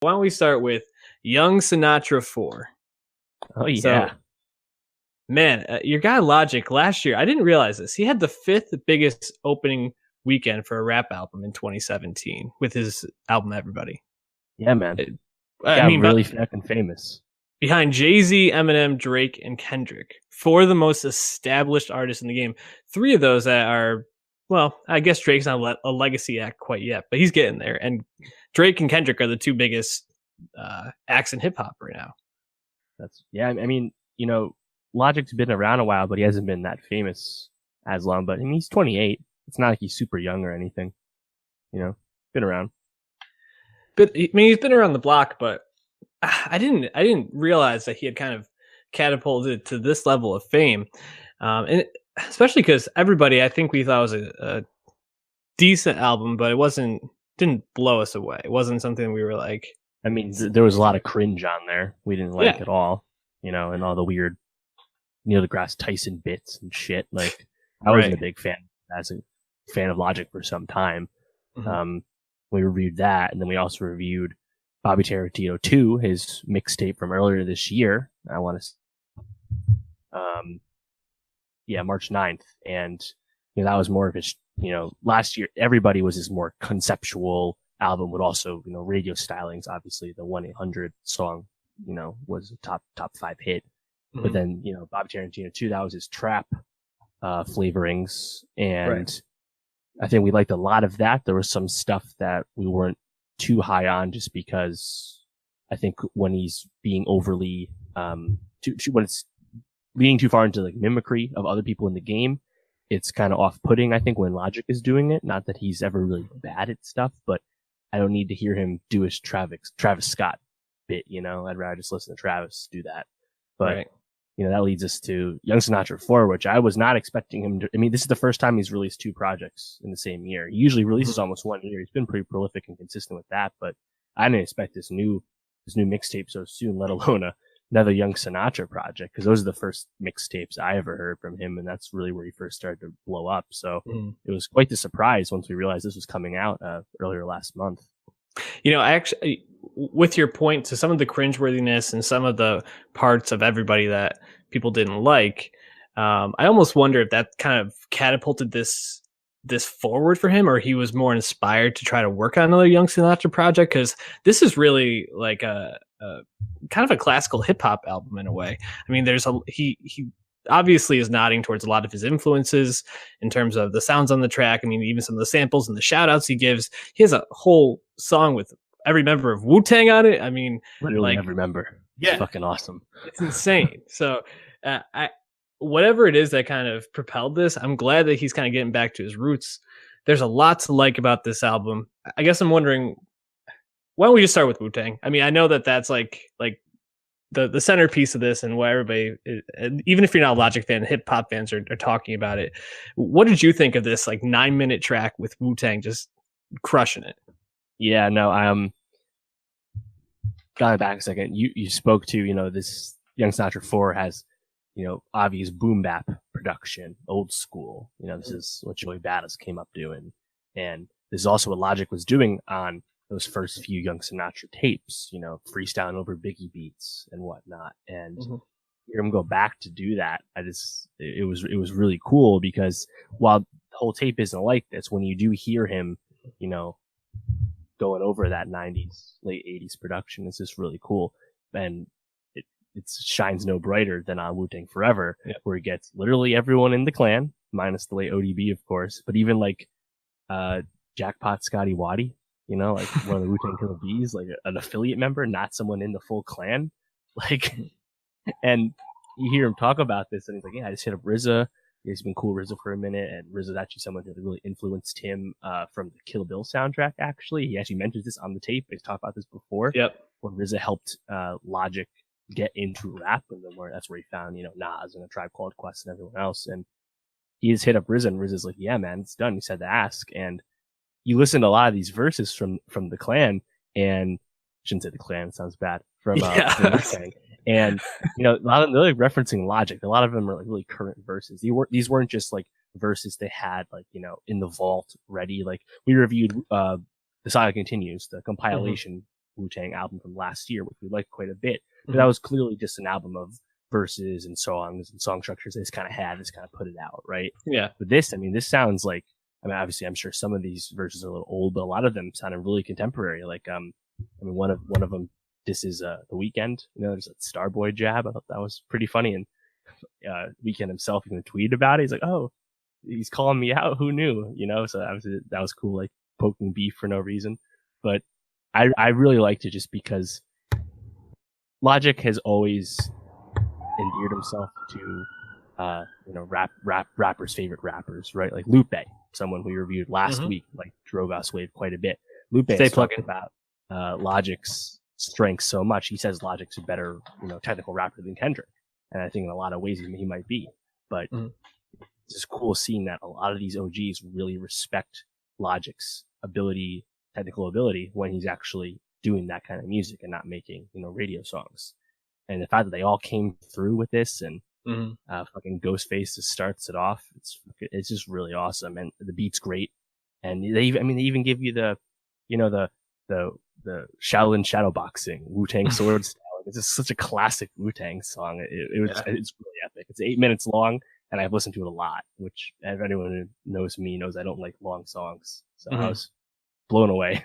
Why don't we start with Young Sinatra 4? Oh So, yeah, man, your guy Logic last year, I didn't realize this. He had the fifth biggest opening weekend for a rap album in 2017 with his album Everybody. yeah, man. It- He I got mean, really fucking famous. behind Jay-Z, Eminem, Drake, and Kendrick, four of the most established artists in the game. Three of those that are, well, I guess Drake's not a legacy act quite yet, but he's getting there. And Drake and Kendrick are the two biggest acts in hip hop right now. I mean, Logic's been around a while, but he hasn't been that famous as long. But I mean, he's 28. It's not like he's super young or anything. Been around. But I mean, he's been around the block, but I didn't realize that he had kind of catapulted to this level of fame, and especially because Everybody, I think we thought was a decent album, but didn't blow us away. It wasn't something we were like, I mean, there was a lot of cringe on there we didn't like yeah, at all. And all the weird Neil deGrasse Tyson bits and shit. Like, I wasn't a right. big fan as a fan of Logic for some time. Mm-hmm. We reviewed that, and then we also reviewed Bobby Tarantino 2, his mixtape from earlier this year. I want to, March 9th. And, that was more of his, last year, Everybody was his more conceptual album with also, radio stylings. Obviously, the 1-800 song, was a top 5 hit. Mm-hmm. But then, Bobby Tarantino 2, that was his trap, flavorings. And right. I think we liked a lot of that. There was some stuff that we weren't too high on just because I think when he's being overly, when it's leaning too far into like mimicry of other people in the game, it's kind of off-putting, I think, when Logic is doing it. Not that he's ever really bad at stuff, but I don't need to hear him do his Travis Scott bit, I'd rather just listen to Travis do that. But, right. That leads us to Young Sinatra 4, which I was not expecting him to. I mean, this is the first time he's released 2 projects in the same year. He usually releases almost one a year. He's been pretty prolific and consistent with that, but I didn't expect this new mixtape so soon, let alone another Young Sinatra project, because those are the first mixtapes I ever heard from him, and that's really where he first started to blow up. So it was quite the surprise once we realized this was coming out earlier last month. I actually, with your point to some of the cringeworthiness and some of the parts of Everybody that people didn't like, I almost wonder if that kind of catapulted this forward for him, or he was more inspired to try to work on another Young Sinatra project, because this is really like a kind of a classical hip hop album in a way. I mean, he obviously is nodding towards a lot of his influences in terms of the sounds on the track. I mean, even some of the samples and the shout outs he gives. He has a whole song with every member of Wu-Tang on it. I mean, literally every member. It's fucking awesome. It's insane. So whatever it is that kind of propelled this, I'm glad that he's kind of getting back to his roots. There's a lot to like about this album. I guess I'm wondering, why don't we just start with Wu-Tang? I mean, I know that that's like the centerpiece of this, and why everybody, even if you're not a Logic fan, hip hop fans are talking about it. What did you think of this 9-minute track with Wu-Tang just crushing it? Yeah, no, going back a second, you spoke to, this Young Sinatra 4 has, obvious boom bap production, old school. This is what Joey Badass came up doing. And this is also what Logic was doing on those first few Young Sinatra tapes, freestyling over Biggie beats and whatnot. And hear him go back to do that, it was really cool, because while the whole tape isn't like this, when you do hear him, going over that 90s, late 80s production, it's just really cool. And it shines no brighter than on Wu-Tang Forever, where he gets literally everyone in the clan, minus the late ODB, of course, but even Jackpot Scotty Waddy, like one of the Wu-Tang Killer Bees, like an affiliate member, not someone in the full clan. And you hear him talk about this, and he's like, yeah, I just hit up RZA. He's been cool RZA for a minute, and RZA's actually someone who really influenced him from the Kill Bill soundtrack, actually. He actually mentions this on the tape. He's talked about this before. Yep. When RZA helped Logic get into rap, and then that's where he found, Nas and A Tribe Called Quest and everyone else. And he just hit up RZA, and RZA's like, yeah, man, it's done. He said to ask. And you listen to a lot of these verses from the clan, and I shouldn't say the clan, it sounds bad, from Wu-Tang. And a lot of them, they're referencing Logic. A lot of them are really current verses. These weren't just verses they had in the vault ready. We reviewed The Saga Continues, the compilation Wu-Tang album from last year, which we liked quite a bit. But that was clearly just an album of verses and songs and song structures they just kind of had, just kind of put it out, right? Yeah. But this, I mean, this sounds like, I mean, obviously, I'm sure some of these verses are a little old, but a lot of them sounded really contemporary. Like, I mean, one of them, this is The Weeknd. You know, there's that Starboy jab. I thought that was pretty funny. And Weeknd himself even tweeted about it. He's like, "Oh, he's calling me out. Who knew?" You know, so that was cool. Like poking beef for no reason. But I really liked it just because Logic has always endeared himself to rappers' favorite rappers, right? Like Lupe, someone we reviewed last week, like drove us wave quite a bit. Lupe has talked about Logic's strengths so much. He says Logic's a better, technical rapper than Kendrick, and I think in a lot of ways he might be. But it's just cool seeing that a lot of these OGs really respect Logic's technical ability, when he's actually doing that kind of music and not making, radio songs. And the fact that they all came through with this, and fucking Ghostface just starts it off. It's just really awesome, and the beat's great. And they even give you the Shaolin shadowboxing Wu-Tang sword style. It's just such a classic Wu-Tang song. It's really epic. It's 8 minutes long, and I've listened to it a lot. Which, if anyone who knows me knows, I don't like long songs. So I was blown away.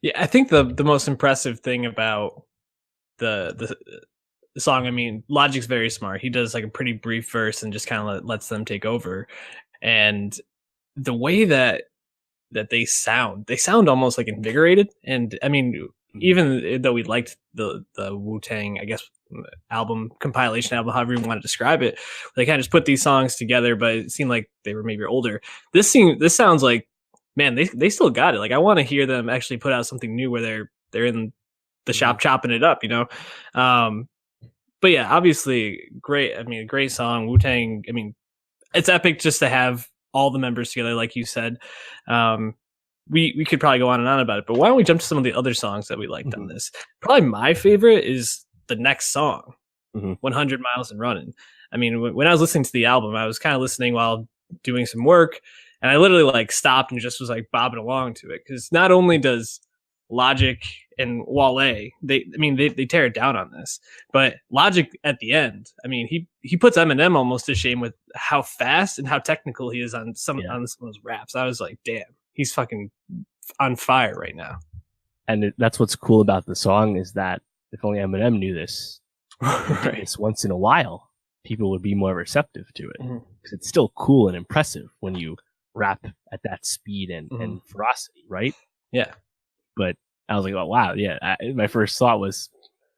Yeah, I think the most impressive thing about the song, I mean, Logic's very smart. He does like a pretty brief verse and just kind of lets them take over. And the way that they sound almost like invigorated. And I mean, even though we liked the Wu-Tang, I guess, compilation album, however you want to describe it, they kind of just put these songs together, but it seemed like they were maybe older. This sounds like, man, they still got it. Like, I want to hear them actually put out something new where they're in the shop chopping it up, But yeah, obviously great. I mean, a great song. Wu-Tang, I mean, it's epic just to have all the members together, like you said. We could probably go on and on about it, but why don't we jump to some of the other songs that we liked on this? Probably my favorite is the next song, 100 Miles and Running. I mean, when I was listening to the album, I was kind of listening while doing some work, and I literally like stopped and just was like bobbing along to it, because not only does Logic and Wale, they tear it down on this, but Logic at the end, I mean, he puts Eminem almost to shame with how fast and how technical he is on some of those raps. I was like, damn, he's fucking on fire right now. And that's what's cool about the song, is that if only Eminem knew this, this once in a while, people would be more receptive to it, because it's still cool and impressive when you rap at that speed and ferocity, right? Yeah. But I was like, oh, wow, yeah. My first thought was,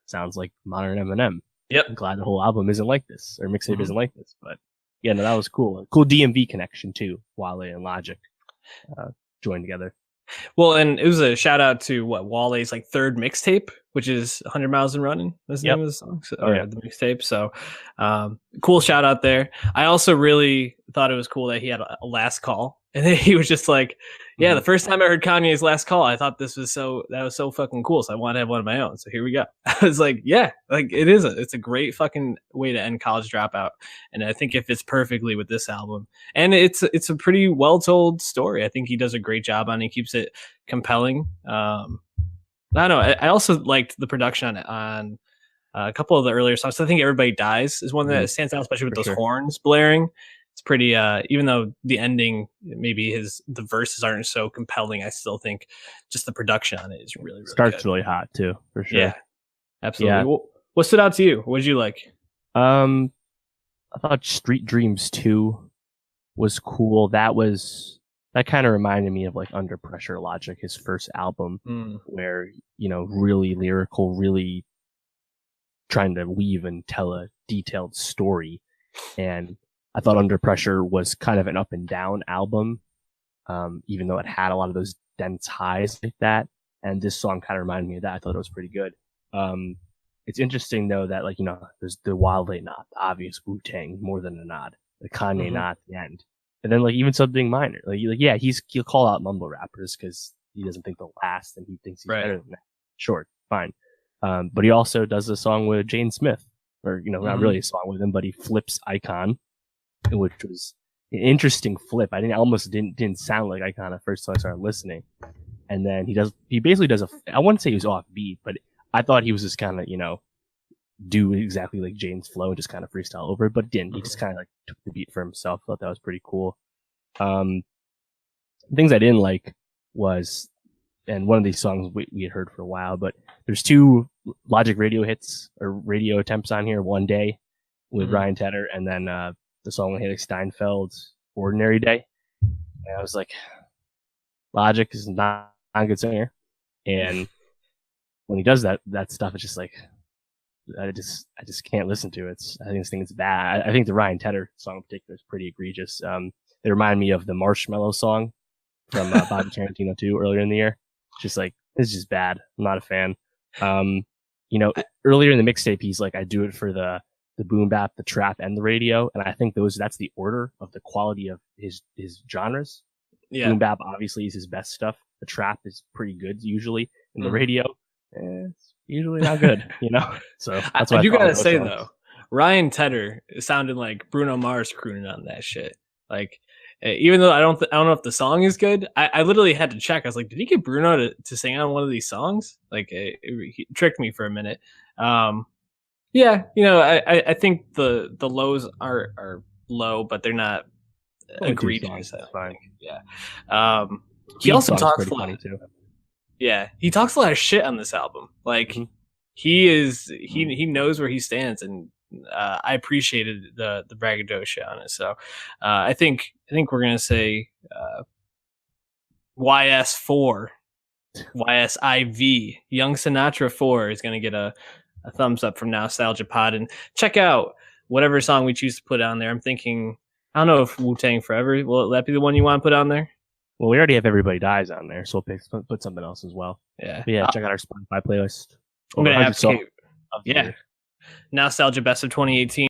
sounds like modern Eminem. Yep. I'm glad the whole album isn't like this, or mixtape isn't like this. But yeah, no, that was cool. A cool DMV connection too. Wale and Logic joined together. Well, and it was a shout out to Wale's like third mixtape, which is 100 Miles and Running. That's the name of the song, the mixtape. So, cool shout out there. I also really thought it was cool that he had a last call, and then he was just like, "Yeah, the first time I heard Kanye's Last Call, I thought that was so fucking cool. So I want to have one of my own. So here we go." I was like, "Yeah, like it's a great fucking way to end College Dropout," and I think it fits perfectly with this album. And it's a pretty well told story. I think he does a great job on it. He keeps it compelling. I don't know. I also liked the production on a couple of the earlier songs. I think Everybody Dies is one that stands out, especially with those horns blaring. It's pretty, even though the ending, maybe the verses aren't so compelling, I still think just the production on it is really, really Starts good. really hot too, for sure. Yeah, absolutely. Yeah. What stood out to you? What did you like? I thought Street Dreams 2 was cool. That kind of reminded me of like Under Pressure Logic, his first album, where, really lyrical, really trying to weave and tell a detailed story. And I thought Under Pressure was kind of an up and down album, even though it had a lot of those dense highs like that. And this song kind of reminded me of that. I thought it was pretty good. It's interesting though that there's the Wale nod, the obvious Wu-Tang, more than a nod, the Kanye nod at the end. And then even something minor, he'll call out mumble rappers because he doesn't think they'll last and he thinks he's better than that. Sure, fine. But he also does a song with Jane Smith, or not really a song with him, but he flips Icon, which was an interesting flip. Almost didn't sound like Icon at first, so I started listening. and then he basically does I wouldn't say he was offbeat, but I thought he was just kind of, do exactly like Jane's flow and just kind of freestyle over it, but didn't. He just kind of like took the beat for himself. Thought that was pretty cool. Things I didn't like was, and one of these songs we had heard for a while, but there's 2 Logic radio hits or radio attempts on here. One Day with Ryan Tedder, and then the song with Haley Steinfeld's Ordinary Day. And I was like, Logic is not a good singer, and when he does that stuff, it's just like I just can't listen to it. I think this thing is bad. I think the Ryan Tedder song in particular is pretty egregious. They remind me of the Marshmallow song from Bobby Tarantino 2 earlier in the year. It's just like, it's just bad. I'm not a fan. Earlier in the mixtape, he's like, I do it for the boom bap, the trap, and the radio, and I think that's the order of the quality of his genres. Yeah. Boom bap obviously is his best stuff. The trap is pretty good usually, and the radio, it's usually not good, So that's what I do gotta say though, Ryan Tedder sounded like Bruno Mars crooning on that shit. Like, even though I don't know if the song is good, I literally had to check. I was like, did he get Bruno to sing on one of these songs? Like, he tricked me for a minute. Yeah, I think the lows are low, but they're not egregious. Fine. Yeah. He also talks a lot. Funny too. Yeah, he talks a lot of shit on this album. Like, he knows where he stands, and I appreciated the braggadocio on it. So I think we're gonna say YS4, YSIV, Young Sinatra 4 is gonna get a thumbs up from Nowstalgia Pod, and check out whatever song we choose to put on there. I'm thinking, I don't know if Wu-Tang Forever, will that be the one you want to put on there? Well, we already have Everybody Dies on there, so we'll put something else as well. Yeah. But yeah, check out our Spotify playlist. I'm gonna have to. Yeah. Nowstalgia Best of 2018.